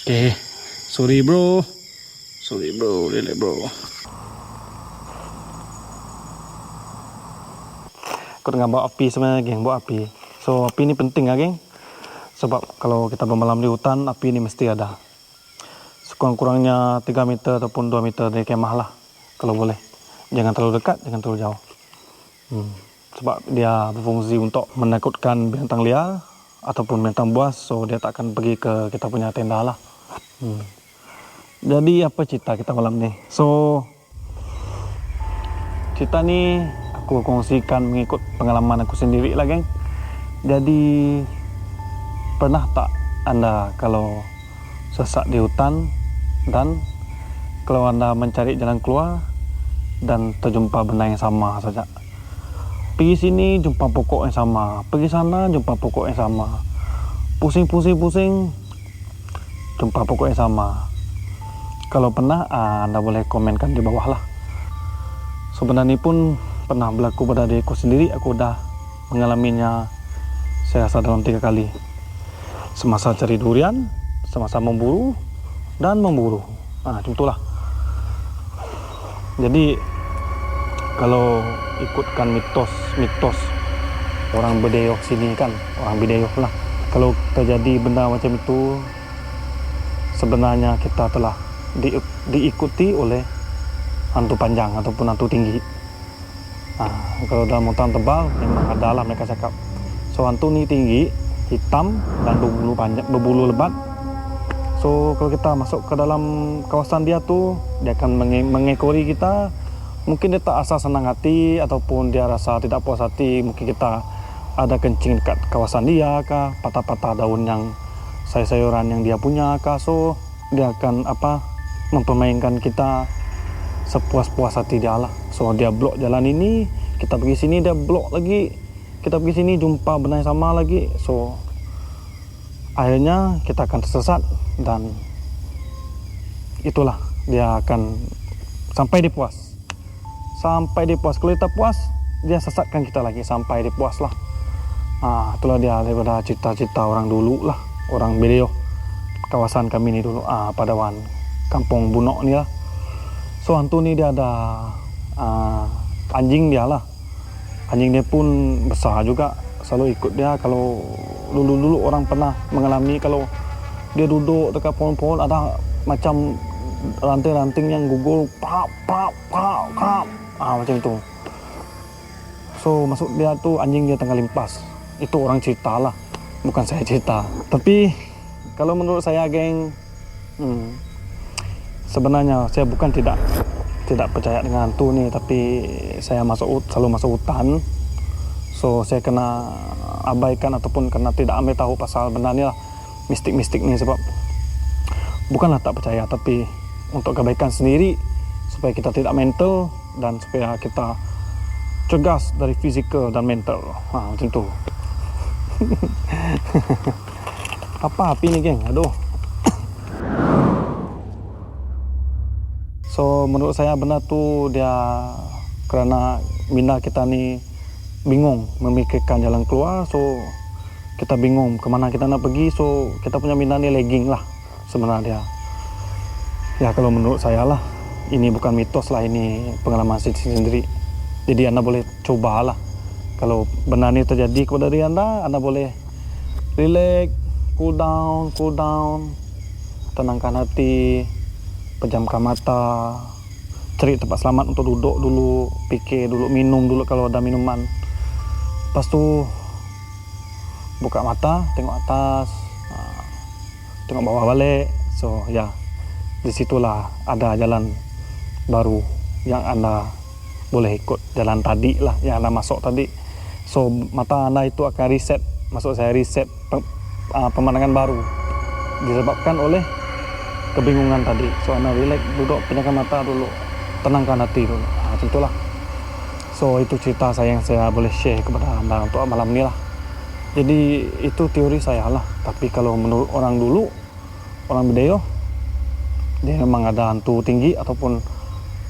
Oke, sorry bro, lele bro. Aku tengah bawa api sebenarnya, geng, bawa api. So api ini penting ya, geng. Sebab kalau kita bermalam di hutan, api ini mesti ada. Sekurang-kurangnya 3 meter ataupun 2 meter dari kemah lah, kalau boleh. Jangan terlalu dekat, jangan terlalu jauh. Sebab dia berfungsi untuk menakutkan binatang liar ataupun binatang buas, so dia tak akan pergi ke kita punya tenda lah. Jadi apa cerita kita malam ni? So cerita ni aku kongsikan mengikut pengalaman aku sendiri lah, geng. Jadi pernah tak anda kalau sesat di hutan dan kalau anda mencari jalan keluar dan terjumpa benda yang sama saja? Pergi sini jumpa pokok yang sama, pergi sana jumpa pokok yang sama, pusing jumpa pokok yang sama. Kalau pernah, anda boleh komenkan di bawah lah. Sebenarnya pun pernah berlaku pada diriku sendiri. Aku dah mengalaminya, saya rasa dalam 3 kali. Semasa cari durian, semasa memburu, dan memburu. Contohlah. Jadi kalau ikutkan mitos orang Bidayuh sini kan, orang Bidayuh lah, kalau terjadi benda macam itu, sebenarnya kita telah diikuti oleh hantu panjang ataupun hantu tinggi. Kalau dalam hutan tebal memang ada lah mereka cakap. So hantu ni tinggi, hitam dan berbulu panjang, berbulu lebat. So kalau kita masuk ke dalam kawasan dia tu, dia akan mengekori kita. Mungkin dia tak asal senang hati ataupun dia rasa tidak puas hati. Mungkin kita ada kencing dekat kawasan dia kah, patah-patah daun yang sayur-sayuran yang dia punya kah. So dia akan mempermainkan kita sepuas-puas hati dia lah. So dia blok jalan ini, kita pergi sini, dia blok lagi, kita pergi sini jumpa benda yang sama lagi. So akhirnya kita akan tersesat dan itulah dia akan sampai dia puas. Kalau kita puas, dia sesatkan kita lagi sampai dia puas lah. Itulah dia daripada cita-cita orang dulu lah, orang Bidayuh kawasan kami ni dulu, Padawan, Kampung Bunok ni lah. So hantu ni dia ada anjing dia lah. Anjing dia pun besar juga, selalu ikut dia. Kalau dulu orang pernah mengalami, kalau dia duduk dekat pohon-pohon, ada macam ranting-ranting yang gugur, macam itu. So masuk dia tu, anjing dia tengah limpas. Itu orang cerita lah, bukan saya cerita. Tapi kalau menurut saya, geng, sebenarnya saya bukan tidak percaya dengan hantu ni, tapi saya selalu masuk hutan. So saya kena abaikan ataupun kena tidak ambil tahu pasal benda ni lah, mistik-mistik ni. Sebab bukanlah tak percaya, tapi untuk kebaikan sendiri, supaya kita tidak mental dan supaya kita cergas dari fizikal dan mental. Macam tu. Apa api ni, geng? Aduh. So menurut saya benda tu dia kerana minda kita ni bingung memikirkan jalan keluar. So kita bingung kemana kita nak pergi. So kita punya minda ni lagging lah sebenarnya. Ya kalau menurut saya lah, ini bukan mitos lah, ini pengalaman sendiri. Jadi anda boleh cobalah. Kalau benda ni terjadi kepada diri anda boleh relax, cool down, tenangkan hati, pejamkan mata, cari tempat selamat untuk duduk dulu, fikir dulu, minum dulu kalau ada minuman. Lepas tu buka mata, tengok atas, tengok bawah balik. So disitulah ada jalan baru yang anda boleh ikut, jalan tadi lah yang anda masuk tadi. So mata anda itu akan reset, maksud saya reset pemandangan baru disebabkan oleh kebingungan tadi. So anda relax, duduk, pejamkan mata dulu, tenangkan hati dulu. Macam itulah. So itu cerita saya yang saya boleh share kepada anda untuk malam ni lah. Jadi itu teori saya lah. Tapi kalau menurut orang dulu, orang Bidayuh, dia memang ada hantu tinggi ataupun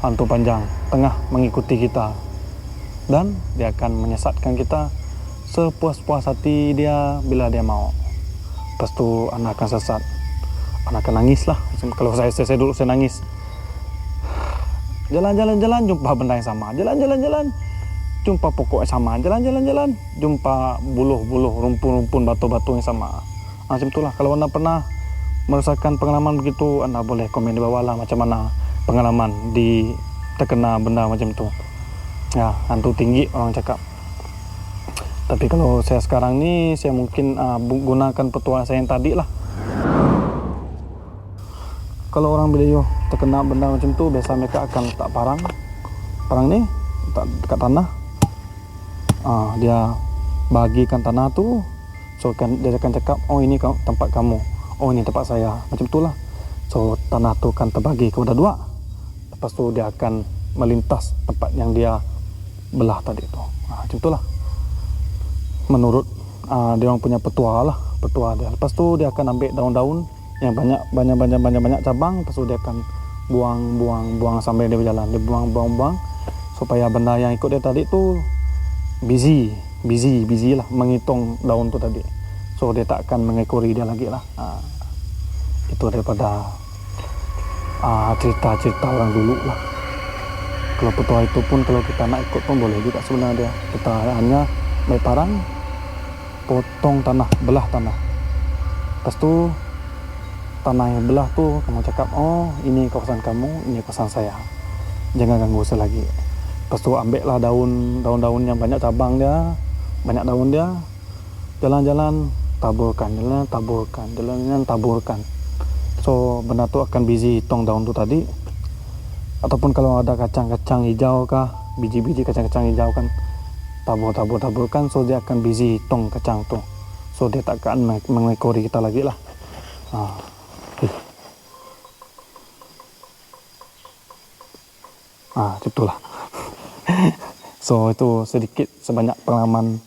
hantu panjang tengah mengikuti kita, dan dia akan menyesatkan kita sepuas-puas hati dia bila dia mau. Lepas tu anak akan sesat, anak akan nangis lah. Kalau saya dulu saya nangis. Jalan, jumpa benda yang sama. Jalan, jumpa pokok yang sama. Jalan, jumpa buluh-buluh, rumpun-rumpun, batu-batu yang sama. Macam itulah. Kalau anda pernah merasakan pengalaman begitu, anda boleh komen di bawah lah macam mana pengalaman terkena benda macam itu. Ya, hantu tinggi orang cakap. Tapi kalau saya sekarang ni, saya mungkin gunakan petua saya yang tadi lah. Kalau orang Bidayuh terkena benda macam tu, biasa mereka akan letak parang ni letak dekat tanah. Dia bagikan tanah tu, so dia akan cakap, oh ini tempat kamu, oh ini tempat saya, macam itulah. So tanah tu akan terbagi kepada dua. Lepas tu dia akan melintas tempat yang dia belah tadi tu. Macam itulah. Menurut dia orang punya petua dia. Lepas tu dia akan ambil daun-daun yang banyak cabang. Lepas tu dia akan buang sampai dia berjalan. Dia buang supaya benda yang ikut dia tadi tu busy lah menghitung daun tu tadi. So dia tak akan mengekori dia lagi lah. Itu daripada cerita orang dulu lah. Kalau petua itu pun kalau kita nak ikut pun boleh juga sebenarnya. Kita hanya ambil parang, potong tanah, belah tanah. Lepas tu tanah yang belah tu kamu cakap, oh ini kawasan kamu, ini kawasan saya, jangan ganggu saya lagi. Lepas tu ambil lah daun-daun yang banyak cabang dia, banyak daun dia, jalan taburkan. So benda tu akan busy hitung daun tu tadi. Ataupun kalau ada kacang-kacang hijau kah, biji-biji kacang-kacang hijau kan, taburkan, so dia akan busy hitung kacang tu. So dia tak akan mengekori kita lagi lah. Itulah. So itu sedikit sebanyak pengalaman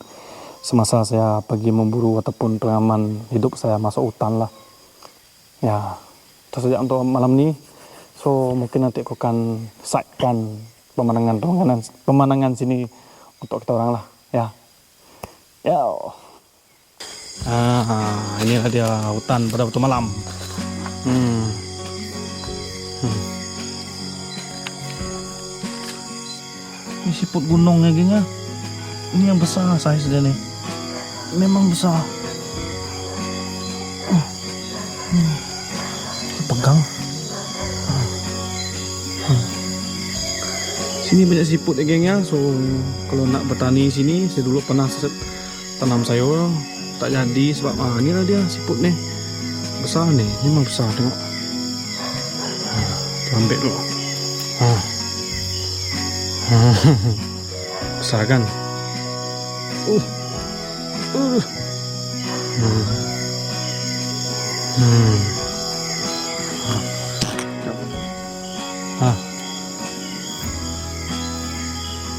semasa saya pergi memburu ataupun pengalaman hidup saya masuk hutan lah. Ya, itu saja untuk malam ni. So mungkin nanti aku akan sidekan pemandangan sini untuk kita orang lah. Ya. Inilah dia hutan pada waktu malam. Ini siput gunungnya geng ya. Ini yang besar size dia nih. Memang besar. Pegang. Sini banyak siput ya geng ya. So kalau nak bertani sini, saya dulu pernah tanam sayur, tak jadi sebab inilah dia siput nih. Besar nih, memang besar, tengok. Ambil dulu. Besar kan?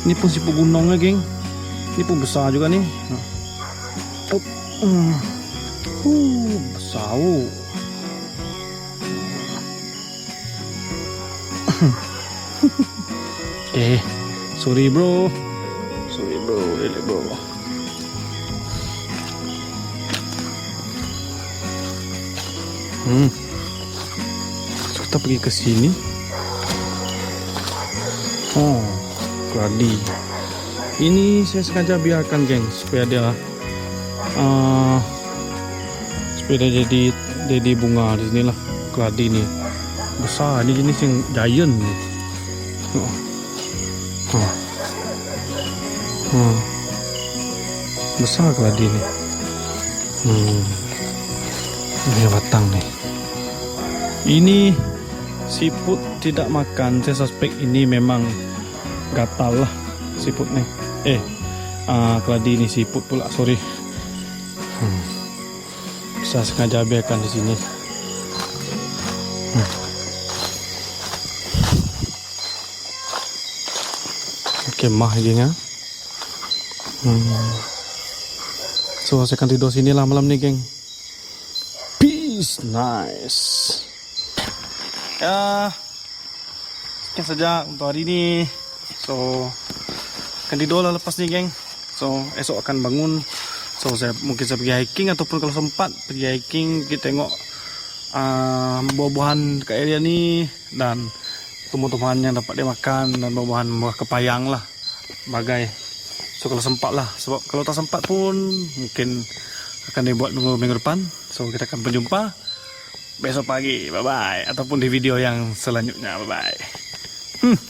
Ini pun siput gunung ya geng. Ini pun besar juga nih. Besar. Sorry bro, really bro. So, kita pergi ke sini. Keladi. Ini saya sengaja biarkan geng supaya dia jadi bunga di sinilah. Keladi ni besar, ini jenis yang giant nih. Besar keladi nih. Ini batang nih. Ini siput tidak makan. Saya suspek ini memang gatal lah siput nih. Keladi ini siput pula, sorry. Bisa sengaja biarkan di sini. Kemah geng ya. So saya akan tidur sini lah malam ni geng. Peace, nice. Ya, sekian saja untuk hari ini. So akan tidur lah lepas ni geng. So esok akan bangun So mungkin saya pergi hiking, ataupun kalau sempat pergi hiking kita tengok buah-buahan ke area ni dan tumbuh-tumbuhan yang dapat dimakan, dan buah-buahan buah kepayang lah bagai. So kalau sempat lah, sebab kalau tak sempat pun mungkin akan dibuat minggu depan. So kita akan berjumpa besok pagi, bye bye, ataupun di video yang selanjutnya, bye bye.